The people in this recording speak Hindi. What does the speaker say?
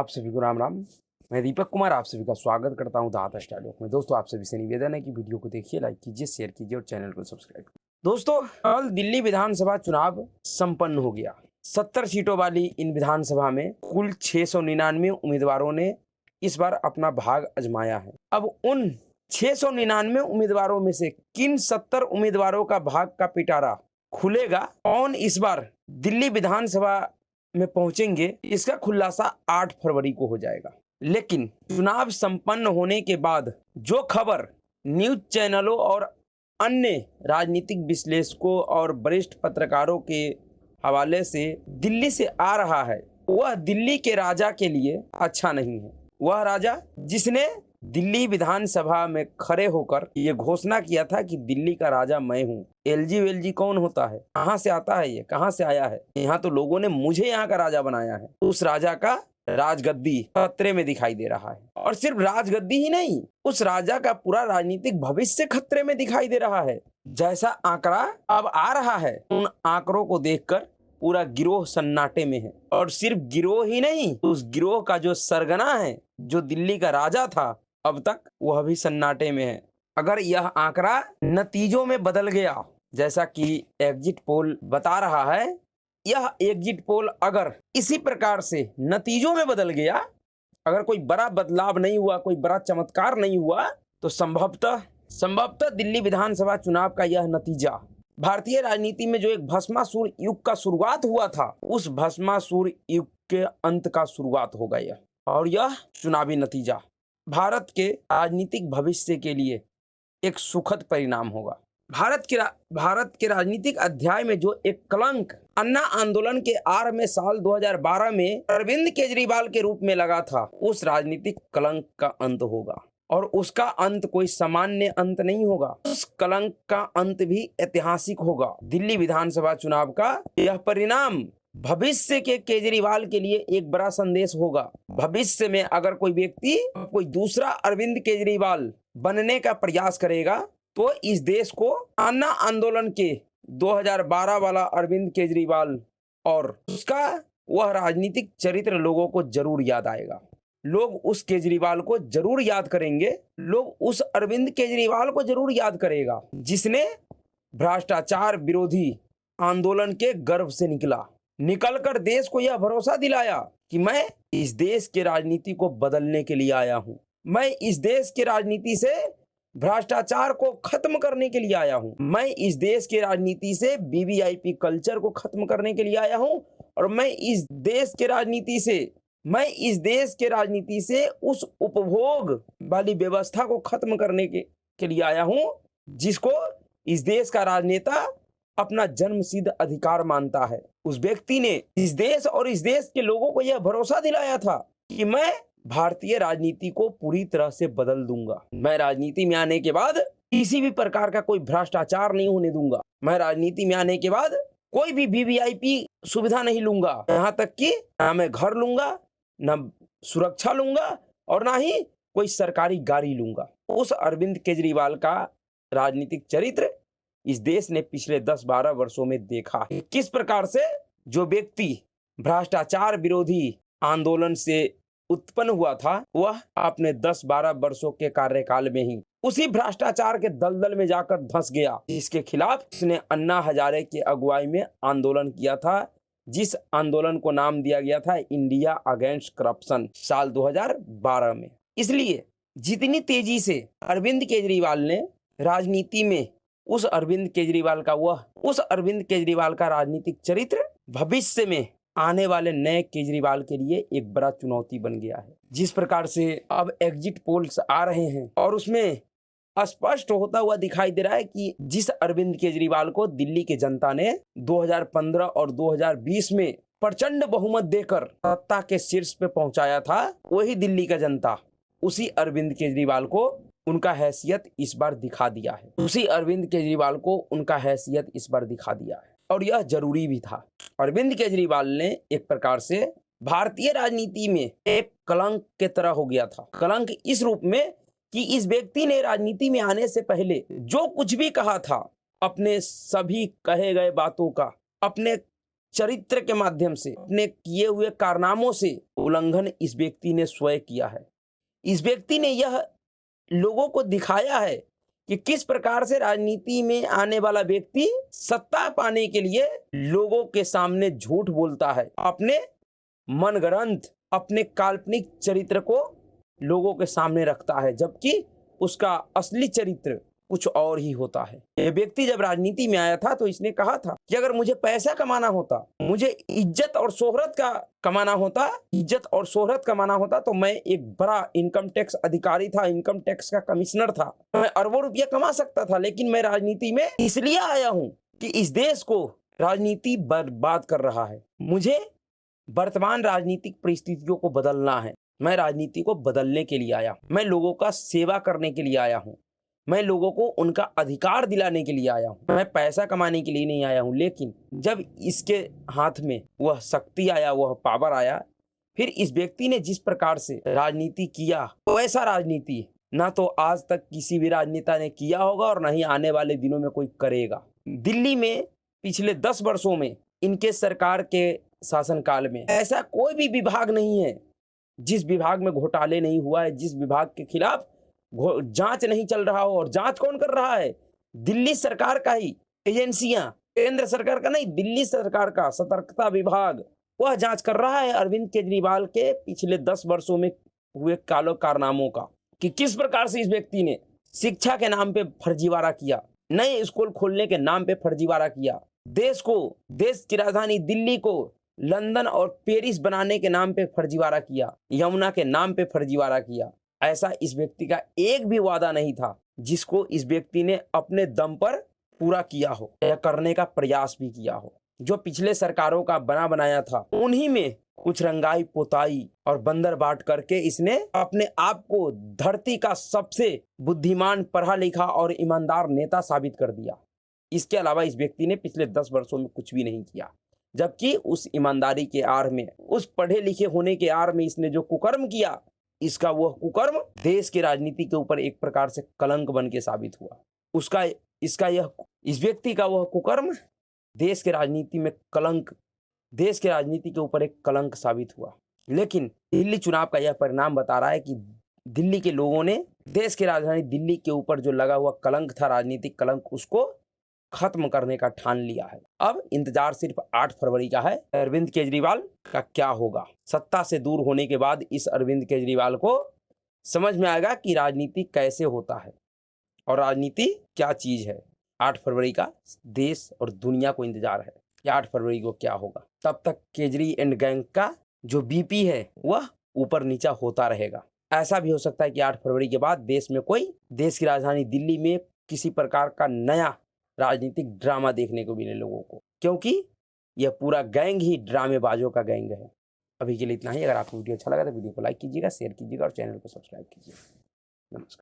आप सभी को राम राम। मैं दीपक कुमार आप सभी का स्वागत करता हूं दाता स्टूडियो में। दोस्तों, आप सभी से निवेदन है कि वीडियो को देखिए, लाइक कीजिए, शेयर कीजिए और चैनल को सब्सक्राइब कीजिए। दोस्तों, कल दिल्ली विधानसभा चुनाव संपन्न हो गया। 70 सीटों वाली इन विधानसभा में कुल 699 उम्मीदवारों ने इस बार अपना भाग आजमाया है। अब उन 699 उम्मीदवारों में से किन 70 उम्मीदवारों का भाग का पिटारा खुलेगा, कौन इस बार दिल्ली विधानसभा में पहुंचेंगे, इसका खुलासा 8 फरवरी को हो जाएगा। लेकिन चुनाव संपन्न होने के बाद जो खबर न्यूज चैनलों और अन्य राजनीतिक विश्लेषकों और वरिष्ठ पत्रकारों के हवाले से दिल्ली से आ रहा है, वह दिल्ली के राजा के लिए अच्छा नहीं है। वह राजा जिसने दिल्ली विधानसभा में खड़े होकर ये घोषणा किया था कि दिल्ली का राजा मैं हूँ। एलजी वेलजी कौन होता है, कहाँ से आता है, ये कहाँ से आया है, यहाँ तो लोगों ने मुझे यहाँ का राजा बनाया है। उस राजा का राजगद्दी खतरे में दिखाई दे रहा है। और सिर्फ राजगद्दी ही नहीं, उस राजा का पूरा राजनीतिक भविष्य खतरे में दिखाई दे रहा है। जैसा आंकड़ा अब आ रहा है, उन आंकड़ों को देखकर पूरा गिरोह सन्नाटे में है। और सिर्फ गिरोह ही नहीं, उस गिरोह का जो सरगना है, जो दिल्ली का राजा था, अब तक वह भी सन्नाटे में है। अगर यह आंकड़ा नतीजों में बदल गया, जैसा कि एग्जिट पोल बता रहा है, यह एग्जिट पोल अगर इसी प्रकार से नतीजों में बदल गया, अगर कोई बड़ा बदलाव नहीं हुआ, कोई बड़ा चमत्कार नहीं हुआ, तो संभवतः दिल्ली विधानसभा चुनाव का यह नतीजा भारतीय राजनीति में जो एक भस्मासुर युग का शुरुआत हुआ था, उस भस्मासुर युग के अंत का शुरुआत होगा यह। और यह चुनावी नतीजा भारत के राजनीतिक भविष्य के लिए एक सुखद परिणाम होगा। भारत के राजनीतिक अध्याय में जो एक कलंक अन्ना आंदोलन के आड़ में साल 2012 में अरविंद केजरीवाल के रूप में लगा था, उस राजनीतिक कलंक का अंत होगा। और उसका अंत कोई सामान्य अंत नहीं होगा, उस कलंक का अंत भी ऐतिहासिक होगा। दिल्ली विधानसभा चुनाव का यह परिणाम भविष्य के केजरीवाल के लिए एक बड़ा संदेश होगा। भविष्य में अगर कोई व्यक्ति कोई दूसरा अरविंद केजरीवाल बनने का प्रयास करेगा, तो इस देश को अन्ना आंदोलन के 2012 वाला अरविंद केजरीवाल और उसका वह राजनीतिक चरित्र लोगों को जरूर याद आएगा। लोग उस केजरीवाल को जरूर याद करेंगे, लोग उस अरविंद केजरीवाल को जरूर याद करेगा, जिसने भ्रष्टाचार विरोधी आंदोलन के गर्भ से निकलकर देश को यह भरोसा दिलाया कि मैं इस देश के राजनीति को बदलने के लिए आया हूं, मैं इस देश के राजनीति से भ्रष्टाचार को खत्म करने के लिए आया हूं, मैं इस देश के राजनीति से वीवीआईपी कल्चर को खत्म करने के लिए आया हूं, और मैं इस देश के राजनीति से उस उपभोग वाली व्यवस्था को खत्म करने के लिए आया हूं, जिसको इस देश का राजनेता अपना जन्मसिद्ध अधिकार मानता है। उस व्यक्ति ने इस देश और इस देश के लोगों को यह भरोसा दिलाया था कि मैं भारतीय राजनीति को पूरी तरह से बदल दूंगा। मैं राजनीति में आने के बाद किसी भी प्रकार का कोई भ्रष्टाचार नहीं होने दूंगा। मैं राजनीति में आने के बाद कोई भी वीवीआईपी सुविधा नहीं लूंगा, यहाँ तक कि ना मैं घर लूंगा, ना सुरक्षा लूंगा, और ना ही कोई सरकारी गाड़ी लूंगा। उस अरविंद केजरीवाल का राजनीतिक चरित्र इस देश ने पिछले 10-12 वर्षों में देखा है। किस प्रकार से जो व्यक्ति भ्रष्टाचार विरोधी आंदोलन से उत्पन्न हुआ था, वह अपने 10-12 वर्षों के कार्यकाल में ही उसी भ्रष्टाचार के दलदल में जाकर धंस गया, जिसके खिलाफ उसने अन्ना हजारे की अगुवाई में आंदोलन किया था, जिस आंदोलन को नाम दिया गया था इंडिया अगेंस्ट करप्शन, साल 2012 में। इसलिए जितनी तेजी से अरविंद केजरीवाल ने राजनीति में उस अरविंद केजरीवाल का राजनीतिक चरित्र भविष्य में आने वाले नए केजरीवाल के लिए एक बड़ा चुनौती बन गया है। जिस प्रकार से अब एग्जिट पोल्स आ रहे हैं और उसमें स्पष्ट होता हुआ दिखाई दे रहा है कि जिस अरविंद केजरीवाल को दिल्ली की जनता ने 2015 और 2020 में प्रचंड बहुमत देकर सत्ता के शीर्ष पे पहुंचाया था, वही दिल्ली का जनता उसी अरविंद केजरीवाल को उनका हैसियत इस बार दिखा दिया है। उसी अरविंद केजरीवाल को उनका हैसियत इस बार दिखा दिया है, और यह जरूरी भी था। अरविंद केजरीवाल ने एक प्रकार से भारतीय राजनीति में एक कलंक के तरह हो गया था। कलंक इस रूप में कि इस व्यक्ति ने राजनीति में आने से पहले जो कुछ भी कहा था, अपने सभी कहे गए बातों का, अपने चरित्र के माध्यम से, अपने किए हुए कारनामों से उल्लंघन इस व्यक्ति ने स्वयं किया है। इस व्यक्ति ने यह लोगों को दिखाया है कि किस प्रकार से राजनीति में आने वाला व्यक्ति सत्ता पाने के लिए लोगों के सामने झूठ बोलता है, अपने मनगढ़ंत, अपने काल्पनिक चरित्र को लोगों के सामने रखता है, जबकि उसका असली चरित्र कुछ और ही होता है। यह व्यक्ति जब राजनीति में आया था तो इसने कहा था कि अगर मुझे पैसा कमाना होता, मुझे इज्जत और शोहरत का कमाना होता तो मैं एक बड़ा इनकम टैक्स अधिकारी था, इनकम टैक्स का कमिश्नर था, मैं अरबों रुपया कमा सकता था। लेकिन मैं राजनीति में इसलिए आया हूं कि इस देश को राजनीति बर्बाद कर रहा है, मुझे वर्तमान राजनीतिक परिस्थितियों को बदलना है। मैं राजनीति को बदलने के लिए आया, मैं लोगों का सेवा करने के लिए आया हूँ, मैं लोगों को उनका अधिकार दिलाने के लिए आया हूँ, मैं पैसा कमाने के लिए नहीं आया हूँ। लेकिन जब इसके हाथ में वह शक्ति आया, वह पावर आया, फिर इस व्यक्ति ने जिस प्रकार से राजनीति किया, वैसा राजनीति ना तो आज तक किसी भी राजनेता ने किया होगा और ना ही आने वाले दिनों में कोई करेगा। दिल्ली में पिछले 10 वर्षों में इनके सरकार के शासनकाल में ऐसा कोई भी विभाग नहीं है जिस विभाग में घोटाले नहीं हुआ है, जिस विभाग के खिलाफ जांच नहीं चल रहा हो। और जांच कौन कर रहा है? दिल्ली सरकार का ही एजेंसियां, केंद्र सरकार का नहीं, दिल्ली सरकार का सतर्कता विभाग, वह जांच कर रहा है अरविंद केजरीवाल के पिछले 10 वर्षों में हुए कालो कारनामों का, कि किस प्रकार से इस व्यक्ति ने शिक्षा के नाम पे फर्जीवाड़ा किया, नए स्कूल खोलने के नाम पे फर्जीवाड़ा किया, देश की राजधानी दिल्ली को लंदन और पेरिस बनाने के नाम पे फर्जीवाड़ा किया, यमुना के नाम पे फर्जीवाड़ा किया। ऐसा इस व्यक्ति का एक भी वादा नहीं था जिसको इस व्यक्ति ने अपने दम पर पूरा किया हो या करने का प्रयास भी किया हो। जो पिछले सरकारों का बना बनाया था, उन्हीं में कुछ रंगाई पोताई और बंदर बाट करके इसने अपने आप को धरती का सबसे बुद्धिमान, पढ़ा लिखा और ईमानदार नेता साबित कर दिया। इसके अलावा इस व्यक्ति ने पिछले 10 वर्षों में कुछ भी नहीं किया, जबकि उस ईमानदारी के आड़ में, उस पढ़े लिखे होने के आड़ में इसने जो कुकर्म किया, इसका वह कुकर्म देश की राजनीति के ऊपर एक प्रकार से कलंक बन के साबित हुआ। इस व्यक्ति का वह कुकर्म देश के राजनीति में देश के राजनीति के ऊपर एक कलंक साबित हुआ। लेकिन दिल्ली चुनाव का यह परिणाम बता रहा है कि दिल्ली के लोगों ने देश की राजधानी दिल्ली के ऊपर जो लगा हुआ कलंक था, राजनीतिक कलंक, उसको खत्म करने का ठान लिया है। अब इंतजार सिर्फ 8 फरवरी का है, अरविंद केजरीवाल का क्या होगा। सत्ता से दूर होने के बाद इस अरविंद केजरीवाल को समझ में आएगा कि राजनीति कैसे होता है और राजनीति क्या चीज है। 8 फरवरी का देश और दुनिया को इंतजार है कि 8 फरवरी को क्या होगा। तब तक केजरी एंड गैंग का जो बीपी है वह ऊपर नीचा होता रहेगा। ऐसा भी हो सकता है कि 8 फरवरी के बाद देश की राजधानी दिल्ली में किसी प्रकार का नया राजनीतिक ड्रामा देखने को मिले लोगों को, क्योंकि यह पूरा गैंग ही ड्रामेबाजों का गैंग है। अभी के लिए इतना ही। अगर आपको वीडियो अच्छा लगा तो वीडियो को लाइक कीजिएगा, शेयर कीजिएगा और चैनल को सब्सक्राइब कीजिएगा। नमस्कार।